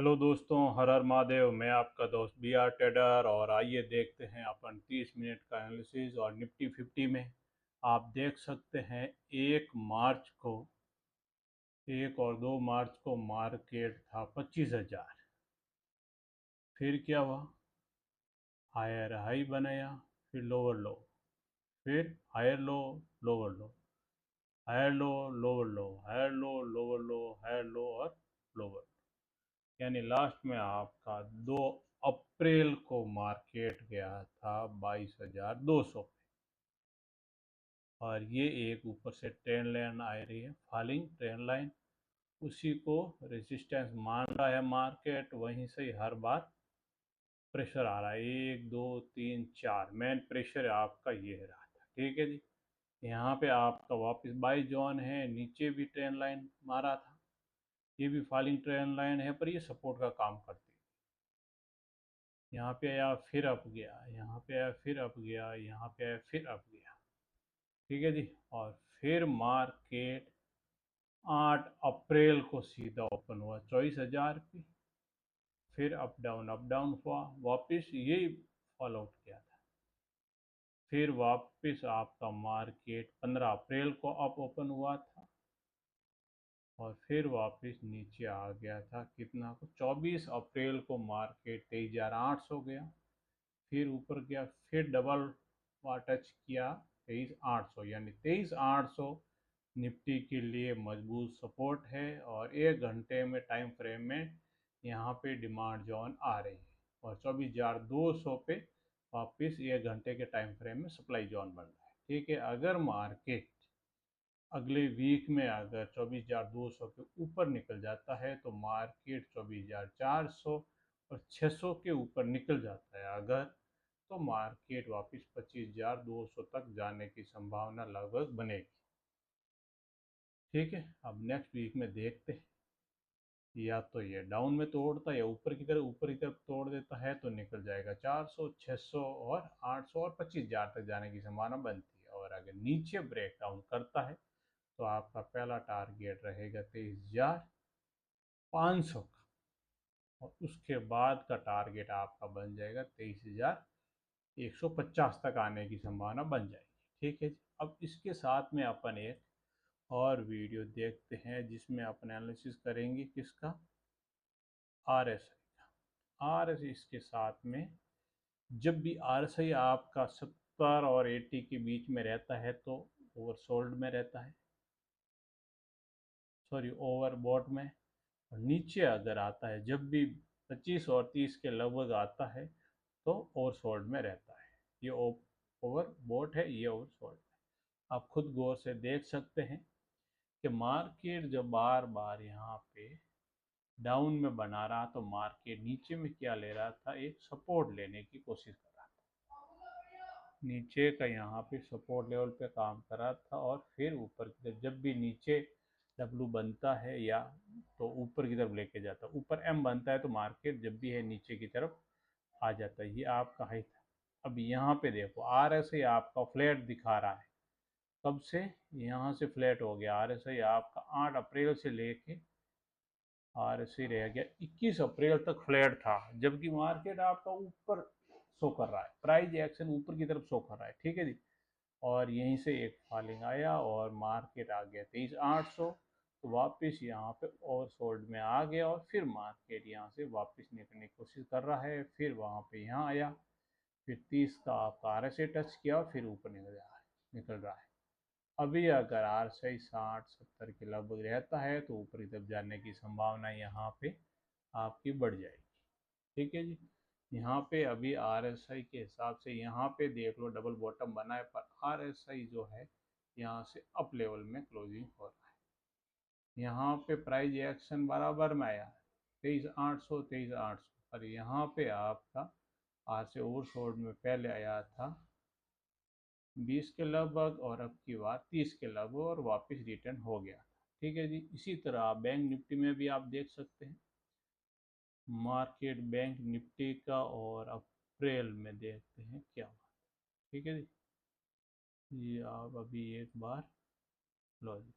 Hello दोस्तों, हर हर महादेव। मैं आपका दोस्त बी आर ट्रेडर और आइए देखते हैं अपन 30 मिनट का एनालिसिस। और निफ्टी 50 में आप देख सकते हैं 1 मार्च को, 1 और 2 मार्च को मार्केट था 25,000। फिर क्या हुआ? हायर हाई बनाया, फिर लोअर लो, फिर higher low, lower low, higher low, lower low, higher low, lower low, higher low और लोअर। यानी लास्ट में आपका 2 अप्रैल को मार्केट गया था 22,200 पे। और ये एक ऊपर से ट्रेंड लाइन आ रही है, फॉलिंग ट्रेंड लाइन। उसी को रेजिस्टेंस मान रहा है मार्केट, वहीं से ही हर बार प्रेशर आ रहा है। 1 2 3 4 मेन प्रेशर आपका ये रहा था। ठीक है जी। यहाँ पे आपका वापस बाई जोन है, नीचे भी ट्रेंड लाइन मारा था, ये भी फॉलिंग ट्रेंड लाइन है, पर ये सपोर्ट का काम करती है। यहाँ पे आया फिर अप गया, यहाँ पे आया फिर अप गया, यहाँ पे आया फिर अप गया। ठीक है जी। और फिर मार्केट 8 अप्रैल को सीधा ओपन हुआ 24,000 पे। फिर अप डाउन हुआ, वापस यही फॉल आउट किया था। फिर वापस आपका मार्केट 15 अप्रैल को अप ओपन हुआ था और फिर वापस नीचे आ गया था। कितना को 24 अप्रैल को मार्केट 23,800 गया, फिर ऊपर गया, फिर डबल टच किया 23,800। यानी 23,800 निफ्टी के लिए मजबूत सपोर्ट है। और 1 घंटे में टाइम फ्रेम में यहाँ पे डिमांड जोन आ रही है और 24,200 पे वापस 1 घंटे के टाइम फ्रेम में सप्लाई जोन बन रहा है। ठीक है। अगर मार्केट अगले वीक में अगर 24,200 के ऊपर निकल जाता है तो मार्केट 24,400 और 600 के ऊपर निकल जाता है अगर, तो मार्केट वापस 25,200 तक जाने की संभावना लगभग बनेगी। ठीक है। अब नेक्स्ट वीक में देखते हैं, या तो ये डाउन में तोड़ता है या ऊपर की तरफ तोड़ देता है तो निकल जाएगा 400, 600 और 800 और 25,000 तक जाने की संभावना बनती है। और अगर नीचे ब्रेक डाउन करता है तो आपका पहला टारगेट रहेगा 23,500 का, और उसके बाद का टारगेट आपका बन जाएगा 23,150 तक आने की संभावना बन जाएगी। ठीक है जी। अब इसके साथ में अपन एक और वीडियो देखते हैं जिसमें अपन एनालिसिस करेंगे किसका, RSI का। RSI इसके साथ में, जब भी RSI आपका 70 और 80 के बीच में रहता है तो ओवरसोल्ड में रहता है, सॉरी ओवरबॉट में। और नीचे अगर आता है, जब भी 25 और 30 के लगभग आता है तो ओवरसोल्ड में रहता है। ये ओवरबॉट है, ये ओवरसोल्ड है। आप खुद गौर से देख सकते हैं कि मार्केट जब बार बार यहाँ पे डाउन में बना रहा तो मार्केट नीचे में क्या ले रहा था, एक सपोर्ट लेने की कोशिश कर रहा था। नीचे का यहाँ पे सपोर्ट लेवल पे काम कर रहा था और फिर ऊपर की तरफ जब भी नीचे डब्लू बनता है या तो ऊपर की तरफ लेके जाता है, ऊपर एम बनता है तो मार्केट जब भी है नीचे की तरफ आ जाता है। ये आपका हाई था। अब यहाँ पे देखो RSI आपका फ्लैट दिखा रहा है। कब से? यहाँ से फ्लैट हो गया RSI आपका 8 अप्रैल से लेके RSI रह गया 21 अप्रैल तक फ्लैट था, जबकि मार्केट आपका ऊपर शो कर रहा है, प्राइस एक्शन ऊपर की तरफ शो कर रहा है। ठीक है जी। और यहीं से एक फॉलिंग आया और मार्केट आ गया 23,800, तो वापस यहाँ पे ओवरसोल्ड में आ गया और फिर मार्केट यहाँ से वापस निकलने की कोशिश कर रहा है। फिर वहाँ पे यहाँ आया, फिर 30 का आपका RSI टच किया, फिर ऊपर निकल रहा है। अभी अगर RSI 60-70 के लगभग रहता है तो ऊपर की तरफ जाने की संभावना यहाँ पे आपकी बढ़ जाएगी। ठीक है जी। यहाँ पे अभी RSI के हिसाब से यहाँ पे देख लो डबल बॉटम बना है, पर RSI जो है यहाँ से अप लेवल में क्लोजिंग हो रहा है। यहाँ पे प्राइस एक्शन बराबर में आया 23,800, 23,800, पर यहाँ पे आपका RSI ओवरसोल्ड में पहले आया था 20 के लगभग और अब की बार 30 के लगभग और वापस रिटर्न हो गया था। ठीक है जी। इसी तरह आप बैंक निफ्टी में भी आप देख सकते हैं, मार्केट बैंक निफ्टी का, और अप्रैल में देखते हैं क्या हुआ। ठीक है जी। ये आप अभी एक बार लो जी,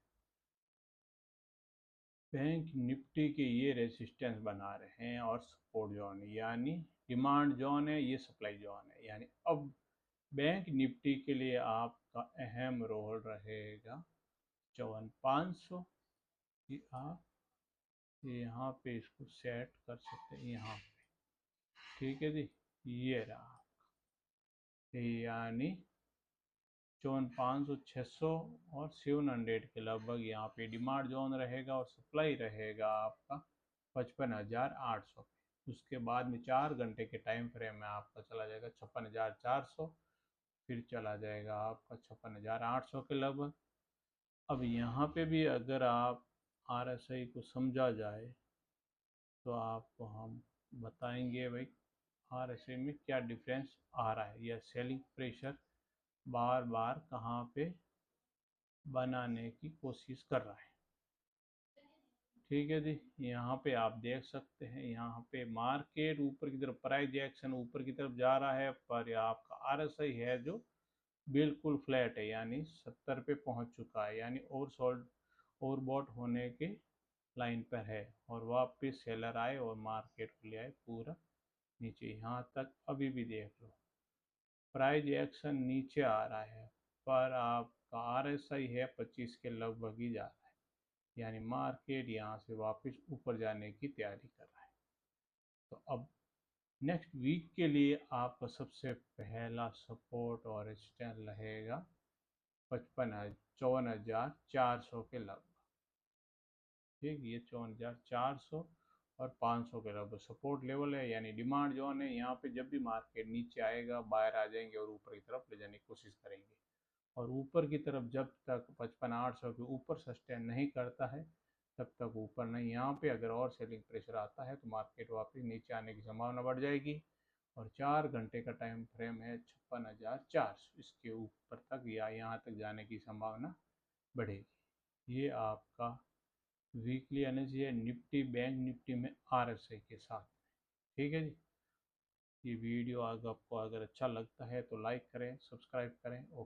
बैंक निफ्टी के ये रेजिस्टेंस बना रहे हैं और सपोर्ट जोन, यानी डिमांड जोन है, ये सप्लाई जोन है। यानी अब बैंक निफ्टी के लिए आपका अहम रोल रहेगा 54,500 कि आप यहाँ पे इसको सेट कर सकते हैं यहाँ पे। ठीक है जी, ये रहा, यानी 54,500, 600 और 700 के लगभग यहाँ पे डिमांड जोन रहेगा और सप्लाई रहेगा आपका 55,800 पे। उसके बाद में 4 घंटे के टाइम फ्रेम में आपका चला जाएगा 56,400, फिर चला जाएगा आपका 56,800 के लगभग। अब यहाँ पे भी अगर आप RSI को समझा जाए तो आपको हम बताएंगे भाई RSI में क्या डिफरेंस आ रहा है, या सेलिंग प्रेशर बार बार कहाँ पे बनाने की कोशिश कर रहा है। ठीक है जी, यहाँ पे आप देख सकते हैं, यहाँ पे मार्केट ऊपर की तरफ, प्राइस एक्शन ऊपर की तरफ जा रहा है, पर आपका RSI है जो बिल्कुल फ्लैट है, यानी 70 पे पहुंच चुका है, यानी ओवरसोल्ड ओवरबॉट होने के लाइन पर है। और वापस सेलर आए और मार्केट को ले आए पूरा नीचे, यहाँ तक अभी भी देख लो प्राइस एक्शन नीचे आ रहा है, पर आपका RSI है 25 के लगभग ही जा रहा है, यानी मार्केट यहाँ से वापस ऊपर जाने की तैयारी कर रहा है। तो अब नेक्स्ट वीक के लिए आपका सबसे पहला सपोर्ट और रेजिस्टेंस रहेगा 54,400 के लगभग। ठीक, ये 54,400 और 500 के लगभग सपोर्ट लेवल है, यानी डिमांड जोन है। यहाँ पे जब भी मार्केट नीचे आएगा बाहर आ जाएंगे और ऊपर की तरफ ले जाने की कोशिश करेंगे। और ऊपर की तरफ जब तक 55,800 के ऊपर सस्टेन नहीं करता है तब तक ऊपर नहीं। यहाँ पे अगर और सेलिंग प्रेशर आता है तो मार्केट वापस नीचे आने की संभावना बढ़ जाएगी। और 4 घंटे का टाइम फ्रेम है 56,400, इसके ऊपर तक या यहाँ तक जाने की संभावना बढ़ेगी। ये आपका वीकली एनर्जी है निफ्टी, बैंक निफ्टी में RSI के साथ। ठीक है जी, ये वीडियो अगर आपको अच्छा लगता है तो लाइक करें, सब्सक्राइब करें। ओके।